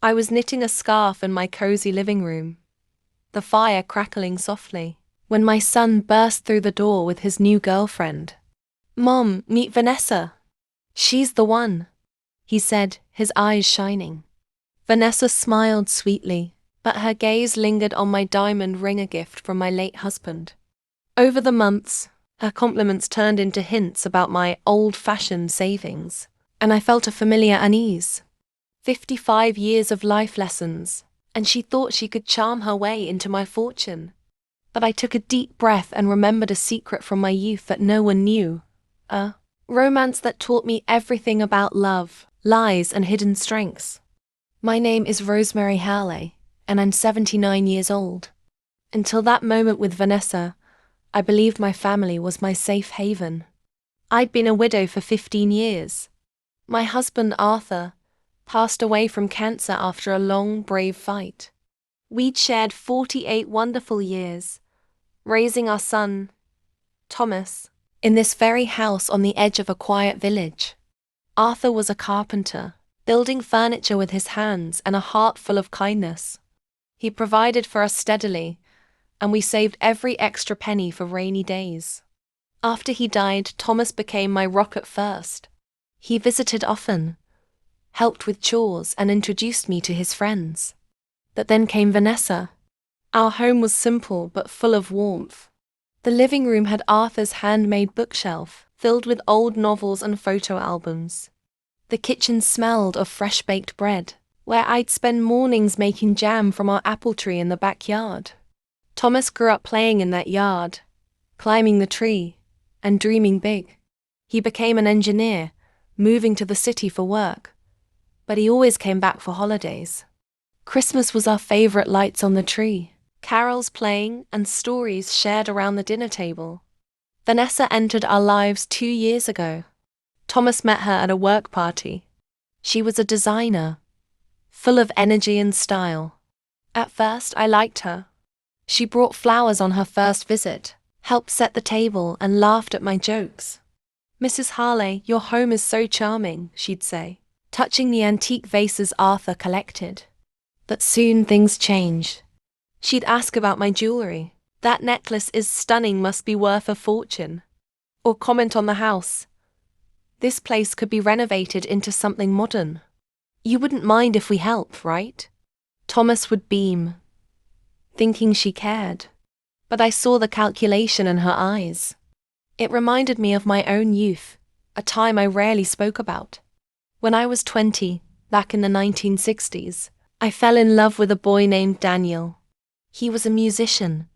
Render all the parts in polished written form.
I was knitting a scarf in my cozy living room, the fire crackling softly, when my son burst through the door with his new girlfriend. "Mom, meet Vanessa. She's the one," he said, his eyes shining. Vanessa smiled sweetly, but her gaze lingered on my diamond ring, a gift from my late husband. Over the months, her compliments turned into hints about my old-fashioned savings, and I felt a familiar unease. 55 years of life lessons, and she thought she could charm her way into my fortune. But I took a deep breath and remembered a secret from my youth that no one knew. A romance that taught me everything about love, lies, and hidden strengths. My name is Rosemary Howley, and I'm 79 years old. Until that moment with Vanessa, I believed my family was my safe haven. I'd been a widow for 15 years. My husband, Arthur, passed away from cancer after a long, brave fight. We'd shared 48 wonderful years, raising our son, Thomas, in this very house on the edge of a quiet village. Arthur was a carpenter, building furniture with his hands and a heart full of kindness. He provided for us steadily, and we saved every extra penny for rainy days. After he died, Thomas became my rock at first. He visited often, helped with chores, and introduced me to his friends. But then came Vanessa. Our home was simple but full of warmth. The living room had Arthur's handmade bookshelf, filled with old novels and photo albums. The kitchen smelled of fresh-baked bread, where I'd spend mornings making jam from our apple tree in the backyard. Thomas grew up playing in that yard, climbing the tree, and dreaming big. He became an engineer, moving to the city for work, but he always came back for holidays. Christmas was our favorite, lights on the tree, carols playing, and stories shared around the dinner table. Vanessa entered our lives 2 years ago. Thomas met her at a work party. She was a designer, full of energy and style. At first, I liked her. She brought flowers on her first visit, helped set the table, and laughed at my jokes. "Mrs. Harley, your home is so charming," she'd say, touching the antique vases Arthur collected. But soon things changed. She'd ask about my jewelry. "That necklace is stunning, must be worth a fortune." Or comment on the house. "This place could be renovated into something modern. You wouldn't mind if we help, right?" Thomas would beam, thinking she cared. But I saw the calculation in her eyes. It reminded me of my own youth, a time I rarely spoke about. When I was 20, back in the 1960s, I fell in love with a boy named Daniel. He was a musician,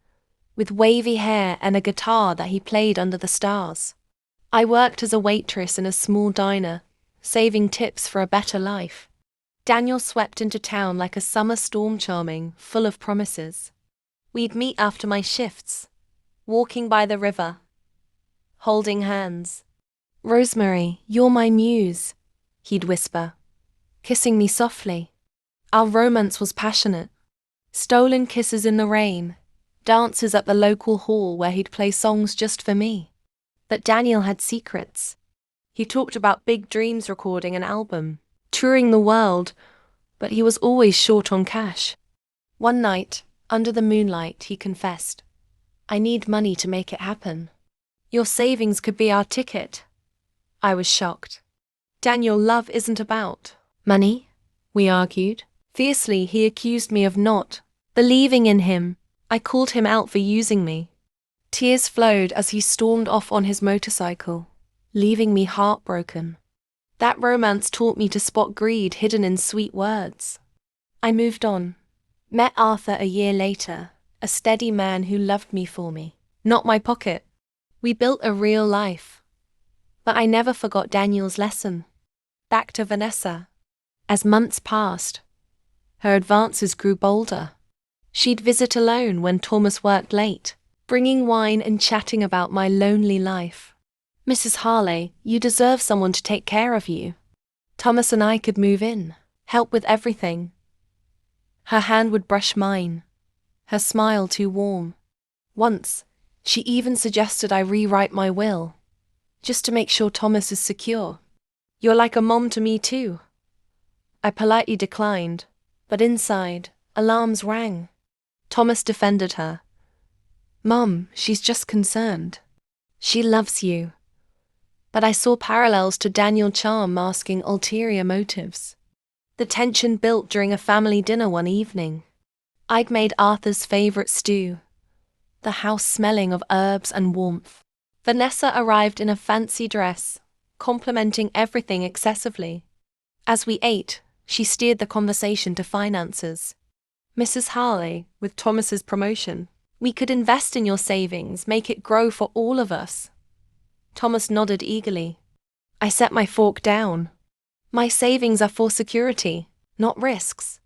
with wavy hair and a guitar that he played under the stars. I worked as a waitress in a small diner, saving tips for a better life. Daniel swept into town like a summer storm, charming, full of promises. We'd meet after my shifts, walking by the river, holding hands. "Rosemary, you're my muse," he'd whisper, kissing me softly. Our romance was passionate. Stolen kisses in the rain, dances at the local hall where he'd play songs just for me. But Daniel had secrets. He talked about big dreams, recording an album, touring the world, but he was always short on cash. One night, under the moonlight, he confessed, "I need money to make it happen. Your savings could be our ticket." I was shocked. "Daniel, love isn't about money," we argued. Fiercely, he accused me of not believing in him. I called him out for using me. Tears flowed as he stormed off on his motorcycle, leaving me heartbroken. That romance taught me to spot greed hidden in sweet words. I moved on. Met Arthur a year later, a steady man who loved me for me, not my pocket. We built a real life. But I never forgot Daniel's lesson. Back to Vanessa. As months passed, her advances grew bolder. She'd visit alone when Thomas worked late, bringing wine and chatting about my lonely life. "Mrs. Harley, you deserve someone to take care of you. Thomas and I could move in, help with everything." Her hand would brush mine, her smile too warm. Once, she even suggested I rewrite my will, just to make sure Thomas is secure. "You're like a mom to me too." I politely declined, But inside, alarms rang. Thomas defended her. Mom, she's just concerned. She loves you. But I saw parallels to Daniel Charm masking ulterior motives. The tension built during a family dinner one evening. I'd made Arthur's favorite stew, the house smelling of herbs and warmth. Vanessa arrived in a fancy dress, complimenting everything excessively. As we ate, she steered the conversation to finances. Mrs. Harley, with Thomas's promotion, we could invest in your savings, make it grow for all of us. Thomas nodded eagerly. I set my fork down. My savings are for security, not risks.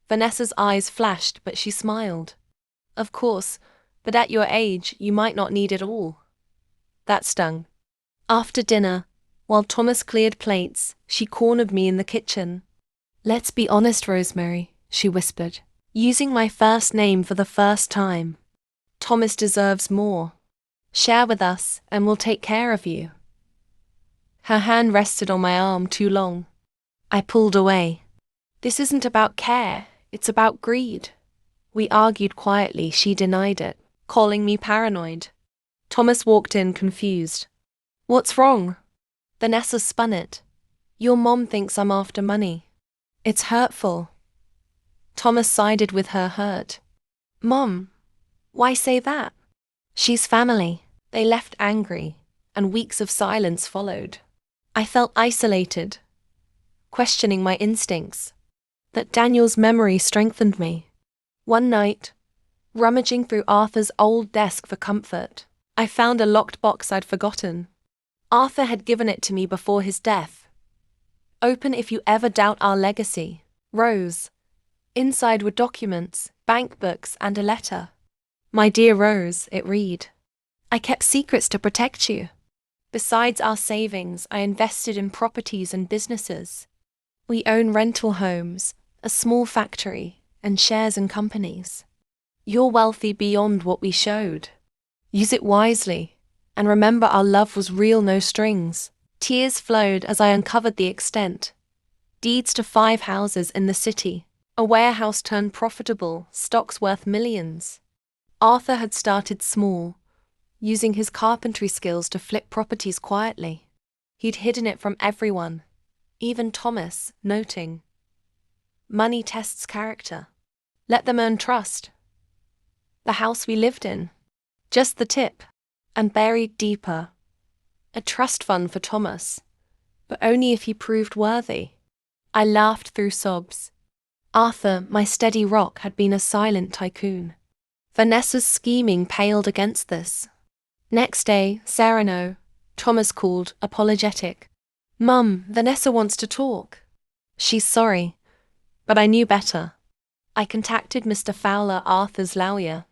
Vanessa's eyes flashed, but she smiled. Of course, but at your age, you might not need it all. That stung. After dinner, while Thomas cleared plates, she cornered me in the kitchen. Let's be honest, Rosemary, she whispered, using my first name for the first time. Thomas deserves more. Share with us, and we'll take care of you. Her hand rested on my arm too long. I pulled away. This isn't about care, it's about greed. We argued quietly, she denied it, calling me paranoid. Thomas walked in confused. What's wrong? Vanessa spun it. Your mom thinks I'm after money. It's hurtful. Thomas sided with her hurt. Mom, why say that? She's family. They left angry, and weeks of silence followed. I felt isolated, questioning my instincts. That Daniel's memory strengthened me. One night, rummaging through Arthur's old desk for comfort, I found a locked box I'd forgotten. Arthur had given it to me before his death. Open if you ever doubt our legacy, Rose. Inside were documents, bank books, and a letter. My dear Rose, it read. I kept secrets to protect you. Besides our savings, I invested in properties and businesses. We own rental homes, a small factory, and shares in companies. You're wealthy beyond what we showed. Use it wisely, and remember our love was real, no strings. Tears flowed as I uncovered the extent. Deeds to 5 houses in the city, a warehouse turned profitable, stocks worth millions. Arthur had started small, using his carpentry skills to flip properties quietly. He'd hidden it from everyone, even Thomas, noting, money tests character. Let them earn trust. The house we lived in, just the tip, and buried deeper. A trust fund for Thomas, but only if he proved worthy. I laughed through sobs. Arthur, my steady rock, had been a silent tycoon. Vanessa's scheming paled against this. Next day, Sereno, Thomas called, apologetic. Mum, Vanessa wants to talk. She's sorry, but I knew better. I contacted Mr. Fowler, Arthur's lawyer.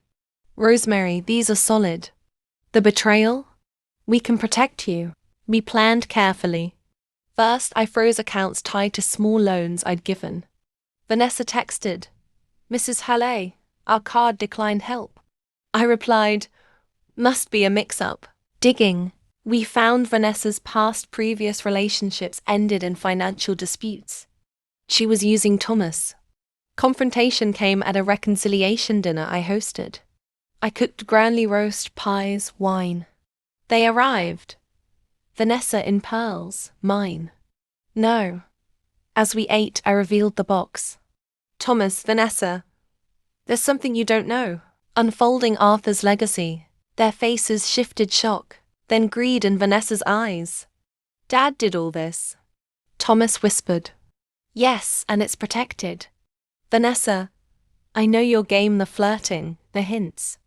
Rosemary, these are solid. The betrayal? We can protect you. We planned carefully. First, I froze accounts tied to small loans I'd given. Vanessa texted, Mrs. Halle, our card declined help. I replied, must be a mix-up. Digging, we found Vanessa's previous relationships ended in financial disputes. She was using Thomas. Confrontation came at a reconciliation dinner I hosted. I cooked grandly roast, pies, wine. They arrived. Vanessa in pearls, mine. No. As we ate, I revealed the box. Thomas, Vanessa, there's something you don't know. Unfolding Arthur's legacy, their faces shifted shock, then greed in Vanessa's eyes. Dad did all this. Thomas whispered. Yes, and it's protected. Vanessa, I know your game, the flirting, the hints.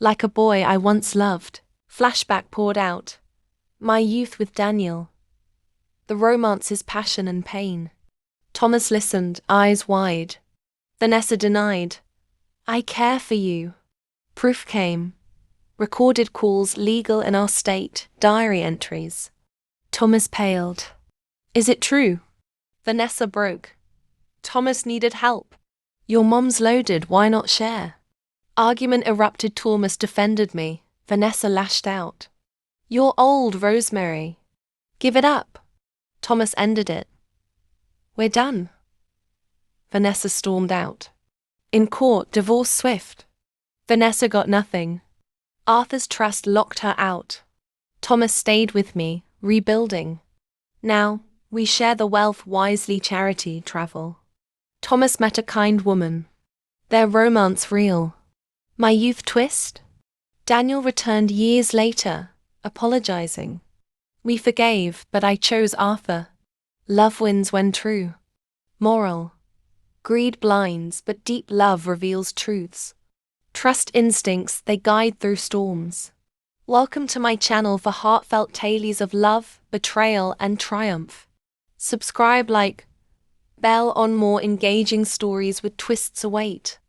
Like a boy I once loved, flashback poured out. My youth with Daniel. The romance's passion and pain. Thomas listened, eyes wide. Vanessa denied. I care for you. Proof came. Recorded calls, legal in our state, diary entries. Thomas paled. Is it true? Vanessa broke. Thomas needed help. Your mom's loaded, why not share? Argument erupted. Thomas defended me. Vanessa lashed out. You're old, Rosemary. Give it up. Thomas ended it. We're done. Vanessa stormed out. In court, divorce swift. Vanessa got nothing. Arthur's trust locked her out. Thomas stayed with me, rebuilding. Now, we share the wealth wisely, charity, travel. Thomas met a kind woman. Their romance real. My youth twist? Daniel returned years later, apologizing. We forgave, but I chose Arthur. Love wins when true. Moral. Greed blinds, but deep love reveals truths. Trust instincts, they guide through storms. Welcome to my channel for heartfelt tales of love, betrayal, and triumph. Subscribe, like, bell on more engaging stories with twists await.